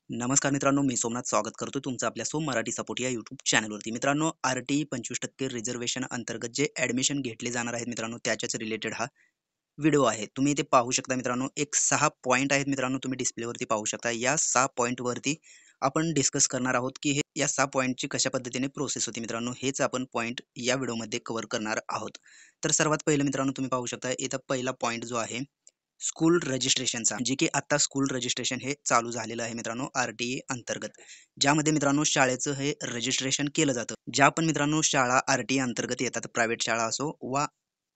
नमस्कार मित्रांनो, मी सोमनाथ स्वागत करतो तुमचं आपल्या सोम मराठी सपोर्ट या यूट्यूब चॅनलवरती. मित्रांनो, आर-टी-ई 25% रिझर्व्हेशन अंतर्गत जे ॲडमिशन घेतले जाणार आहेत मित्रांनो, त्याच्याच रिलेटेड हा व्हिडिओ आहे. तुम्ही इथे पाहू शकता मित्रांनो, एक 6 पॉइंट आहेत मित्रांनो, तुम्ही डिस्प्लेवरती पाहू शकता. या 6 पॉइंटवरती आपण डिस्कस करणार आहोत, की हे या 6 पॉइंटची कशा पद्धतीने प्रोसेस होती मित्रांनो, हेच आपण पॉइंट या व्हिडिओमध्ये कव्हर करणार आहोत. तर सर्वात पहिलं मित्रांनो, तुम्ही पाहू शकता इथं पहिला पॉइंट जो आहे स्कूल रजिस्ट्रेशनचा, जे की आता स्कूल रजिस्ट्रेशन हे चालू झालेलं आहे मित्रांनो आर-टी-ई अंतर्गत. ज्यामध्ये मित्रांनो शाळेचं हे रजिस्ट्रेशन केलं जातं. ज्या पण मित्रांनो शाळा आर-टी-ई अंतर्गत येतात, प्रायव्हेट शाळा असो वा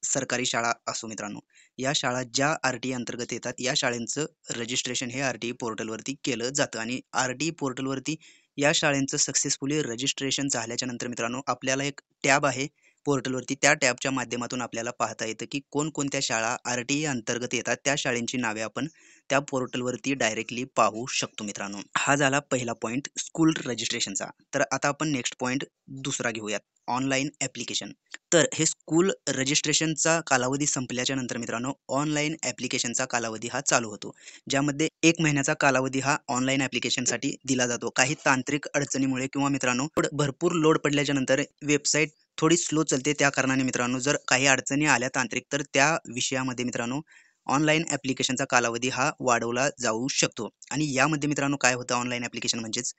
सरकारी शाळा असो मित्रांनो. या शाळा ज्या आर-टी-ई अंतर्गत येतात, या शाळेंचं रजिस्ट्रेशन हे आर-टी-ई पोर्टलवरती केलं जातं आणि आर-टी-ई पोर्टलवरती या शाळेंचं सक्सेसफुली रजिस्ट्रेशन झाल्याच्या नंतर मित्रांनो, आपल्याला एक टॅब आहे पोर्टलवरती. त्या टॅबच्या माध्यमातून आपल्याला पाहता येतं, की कोणकोणत्या शाळा आर-टी-ई अंतर्गत येतात. त्या शाळेंची नावे आपण त्या पोर्टलवरती डायरेक्टली पाहू शकतो मित्रांनो. हा झाला पहिला पॉइंट स्कूल रजिस्ट्रेशनचा. तर आता आपण नेक्स्ट पॉइंट दुसरा घेऊयात, ऑनलाईन ॲप्लिकेशन. तर हे स्कूल रजिस्ट्रेशनचा कालावधी संपल्याच्या नंतर मित्रांनो, ऑनलाईन ॲप्लिकेशनचा कालावधी हा चालू होतो. ज्यामध्ये 1 महिन्याचा कालावधी हा ऑनलाईन ॲप्लिकेशनसाठी दिला जातो. काही तांत्रिक अडचणीमुळे किंवा मित्रांनो भरपूर लोड पडल्याच्या नंतर वेबसाईट थोडी स्लो चलते. त्या कारणाने मित्रांनो, जर काही अडचणी आल्या तांत्रिक, तर त्या विषयामध्ये मित्रांनो ऑनलाईन ॲप्लिकेशनचा कालावधी हा वाढवला जाऊ शकतो. आणि यामध्ये मित्रांनो काय होतं, ऑनलाईन ॲप्लिकेशन म्हणजेच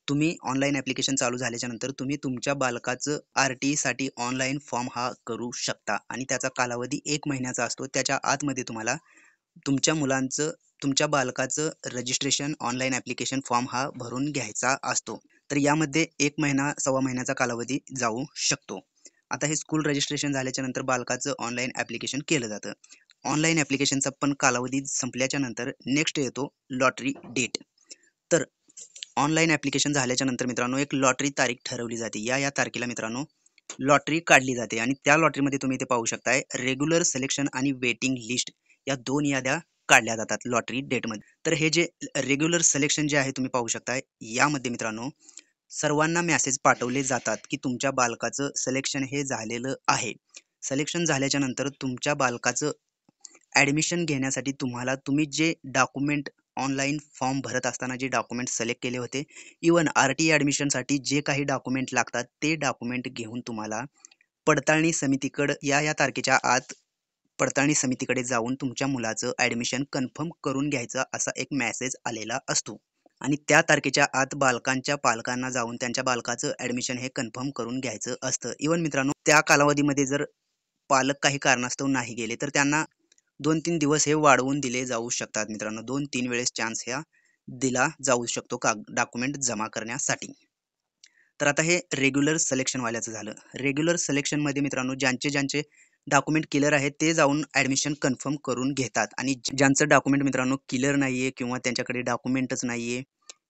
तुम्ही ऑनलाईन ॲप्लिकेशन चालू झाल्याच्या नंतर तुम्ही तुमच्या बालकाचं आर-टी-ईसाठी ऑनलाईन फॉर्म हा करू शकता आणि त्याचा कालावधी 1 महिन्याचा असतो. त्याच्या आतमध्ये तुम्हाला तुमच्या मुलांचं, तुमच्या बालकाचं रजिस्ट्रेशन ऑनलाईन ॲप्लिकेशन फॉर्म हा भरून घ्यायचा असतो. तर यामध्ये 1 महिना, सव्वा महिन्याचा कालावधी जाऊ शकतो. आता हे स्कूल रजिस्ट्रेशन झाल्याच्या नंतर बालकाचं ऑनलाईन ॲप्लिकेशन केलं जातं. ऑनलाईन ॲप्लिकेशनचा पण कालावधी संपल्याच्या नंतर नेक्स्ट येतो लॉटरी डेट. तर ऑनलाईन ॲप्लिकेशन झाल्याच्या नंतर मित्रांनो, एक लॉटरी तारीख ठरवली जाते. या तारखेला मित्रांनो लॉटरी काढली जाते आणि त्या लॉटरीमध्ये तुम्ही इथे पाहू शकताय रेग्युलर सिलेक्शन आणि वेटिंग लिस्ट या 2 याद्या काढल्या जातात लॉटरी डेटमध्ये. तर हे जे रेग्युलर सिलेक्शन जे आहे तुम्ही पाहू शकताय, यामध्ये मित्रांनो सर्वांना मेसेज पाठवले जातात, की तुमच्या बालकाचं सिलेक्शन हे झालेलं आहे. सिलेक्शन झाल्याच्या नंतर तुमच्या बालकाचं ॲडमिशन घेण्यासाठी तुम्ही जे डॉक्युमेंट ऑनलाईन फॉर्म भरत असताना जे डॉक्युमेंट सिलेक्ट केले होते, इव्हन आर-टी-ई ॲडमिशनसाठी जे काही डॉक्युमेंट लागतात, ते डॉक्युमेंट घेऊन तुम्हाला पडताळणी समितीकडं या तारखेच्या आत पडताळणी समितीकडे जाऊन तुमच्या मुलाचं ॲडमिशन कन्फर्म करून घ्यायचं, असा एक मेसेज आलेला असतो. आणि त्या तारखेच्या आत बालकांच्या पालकांना जाऊन त्यांच्या बालकाचं ॲडमिशन हे कन्फर्म करून घ्यायचं असतं. इव्हन मित्रांनो, त्या कालावधीमध्ये जर पालक काही कारणास्तव नाही गेले, तर त्यांना 2-3 दिवस हे वाढवून दिले जाऊ शकतात मित्रांनो. 2-3 वेळेस चान्स ह्या दिला जाऊ शकतो डॉक्युमेंट जमा करण्यासाठी. तर आता हे रेग्युलर सिलेक्शनवाल्याचं झालं. रेग्युलर सिलेक्शनमध्ये मित्रांनो ज्यांचे डॉक्युमेंट क्लिअर आहेत, ते जाऊन ॲडमिशन कन्फर्म करून घेतात आणि ज्यांचं डॉक्युमेंट मित्रांनो क्लिअर नाहीये किंवा त्यांच्याकडे डॉक्युमेंटच नाहीये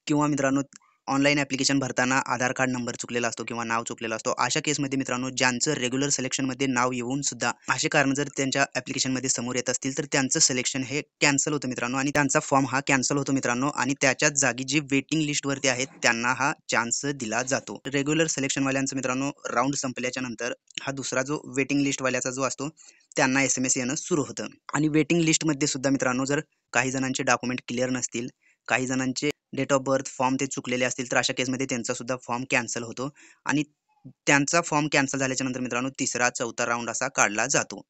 किंवा मित्रांनो ऑनलाईन ॲप्लिकेशन भरताना आधार कार्ड नंबर चुकलेला असतो किंवा नाव चुकलेलं असतो. अशा केसमध्ये मित्रांनो, ज्यांचं रेग्युलर सिलेक्शनमध्ये नाव येऊन सुद्धा असे कारण जर त्यांच्या ॲप्लिकेशनमध्ये समोर येत असतील, तर त्यांचं सिलेक्शन हे कॅन्सल होतं मित्रांनो आणि त्यांचा फॉर्म हा कॅन्सल होतो मित्रांनो आणि त्याच्याच जागी जे वेटिंग लिस्टवरती आहेत, त्यांना हा चान्स दिला जातो. रेग्युलर सिलेक्शनवाल्यांचं मित्रांनो राउंड संपल्याच्या नंतर हा दुसरा जो वेटिंग लिस्टवाल्याचा जो असतो, त्यांना एस-एम-एस येणं सुरू होतं आणि वेटिंग लिस्टमध्ये सुद्धा मित्रांनो, जर काही जणांचे डॉक्युमेंट क्लिअर नसतील, काही जणांचे डेट ऑफ बर्थ फॉर्म ते चुकलेले असतील, तर अशा केसमध्ये त्यांचा सुद्धा फॉर्म कॅन्सल होतो आणि त्यांचा फॉर्म कॅन्सल झाल्याच्या नंतर मित्रांनो तिसरा, चौथा राउंड असा काढला जातो.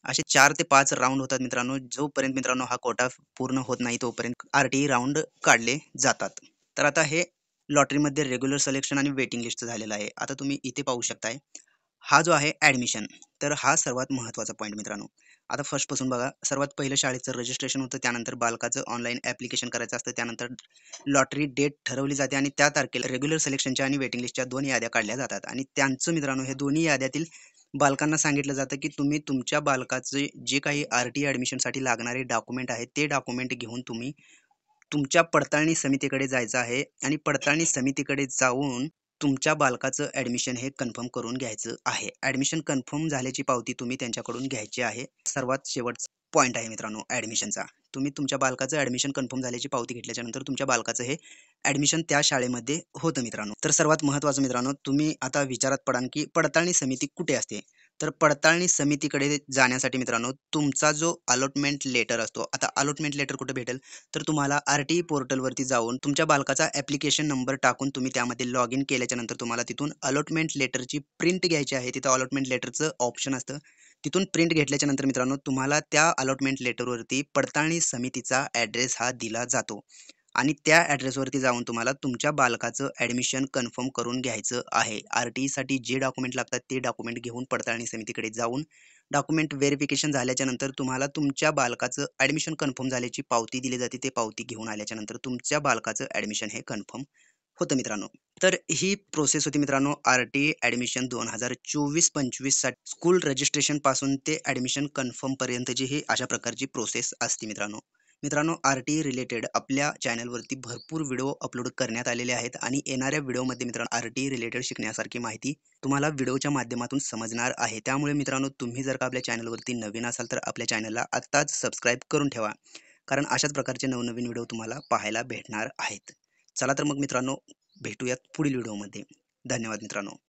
असे 4 ते 5 राउंड होतात मित्रांनो. जोपर्यंत मित्रांनो हा कोटा पूर्ण होत नाही, तोपर्यंत आर-टी-ई राउंड काढले जातात. तर आता हे लॉटरीमध्ये रेग्युलर सिलेक्शन आणि वेटिंग लिस्टचं झालेलं आहे. आता तुम्ही इथे पाहू शकताय, हा जो आहे ॲडमिशन, तर हा सर्वात महत्त्वाचा पॉईंट मित्रांनो. आता फर्स्टपासून बघा, सर्वात पहिलं शाळेचं रजिस्ट्रेशन होतं, त्यानंतर बालकाचं ऑनलाईन ॲप्लिकेशन करायचं असतं, त्यानंतर लॉटरी डेट ठरवली जाते आणि त्या तारखेला रेग्युलर सिलेक्शनच्या आणि वेटिंग लिस्टच्या 2 याद्या काढल्या जातात आणि त्यांचं मित्रांनो हे दोन्ही याद्यातील बालकांना सांगितलं जातं, की तुम्ही तुमच्या बालकाचे जे काही आर-टी-ई ॲडमिशनसाठी लागणारे डॉक्युमेंट आहेत, ते डॉक्युमेंट घेऊन तुम्ही तुमच्या पडताळणी समितीकडे जायचं आहे आणि पडताळणी समितीकडे जाऊन तुमच्या बालकाचं ॲडमिशन हे कन्फर्म करून घ्यायचं आहे. ॲडमिशन कन्फर्म झाल्याची पावती तुम्ही त्यांच्याकडून घ्यायची आहे. सर्वात शेवटचा पॉइंट आहे मित्रांनो ॲडमिशनचा. तुम्ही तुमच्या बालकाचं ॲडमिशन कन्फर्म झाल्याची पावती घेतल्याच्यानंतर तुमच्या बालकाचं हे ॲडमिशन त्या शाळेमध्ये होतं मित्रांनो. तर सर्वात महत्त्वाचं मित्रांनो, तुम्ही आता विचारात पडाल, की पडताळणी समिती कुठे असते? तर पडताळणी समितीकडे जाण्यासाठी मित्रांनो, तुमचा जो अलॉटमेंट लेटर असतो, आता अलॉटमेंट लेटर कुठे भेटेल? तर तुम्हाला आर-टी-ई पोर्टलवरती जाऊन तुमच्या बालकाचा ॲप्लिकेशन नंबर टाकून तुम्ही त्यामध्ये लॉग इन केल्याच्यानंतर तुम्हाला तिथून अलॉटमेंट लेटरची प्रिंट घ्यायची आहे. तिथं अलॉटमेंट लेटरचं ऑप्शन असतं. तिथून प्रिंट घेतल्याच्यानंतर मित्रांनो, तुम्हाला त्या अलॉटमेंट लेटरवरती पडताळणी समितीचा ॲड्रेस हा दिला जातो. आणि त्या ॲड्रेसवरती जाऊन तुम्हाला तुमच्या बालकाचं ॲडमिशन कन्फर्म करून घ्यायचं आहे. आर-टी-ईसाठी जे डॉक्युमेंट लागतात ते डॉक्युमेंट घेऊन पडताळणी समितीकडे जाऊन डॉक्युमेंट व्हेरिफिकेशन झाल्याच्यानंतर तुम्हाला तुमच्या बालकाचं ॲडमिशन कन्फर्म झाल्याची पावती दिली जाते. ते पावती घेऊन आल्याच्यानंतर तुमच्या बालकाचं ॲडमिशन हे कन्फर्म होतं मित्रांनो. तर ही प्रोसेस होती मित्रांनो आर-टी-ई ॲडमिशन 2024-25 साठी स्कूल रजिस्ट्रेशनपासून ते ॲडमिशन कन्फर्मपर्यंतची ही अशा प्रकारची प्रोसेस असते मित्रांनो. मित्रांनो आर-टी-ई रिलेटेड आपल्या चॅनलवरती भरपूर व्हिडिओ अपलोड करण्यात आलेले आहेत आणि येणाऱ्या व्हिडिओमध्ये मित्रांनो आर-टी-ई रिलेटेड शिकण्यासारखी माहिती तुम्हाला व्हिडिओच्या माध्यमातून समजणार आहे. त्यामुळे मित्रांनो तुम्ही जर का आपल्या चॅनलवरती नवीन असाल तर आपल्या चॅनलला आत्ताच सबस्क्राईब करून ठेवा. कारण अशाच प्रकारचे नवनवीन व्हिडिओ तुम्हाला पाहायला भेटणार आहेत. चला तर मग मित्रांनो भेटूयात पुढील व्हिडिओमध्ये. धन्यवाद मित्रांनो.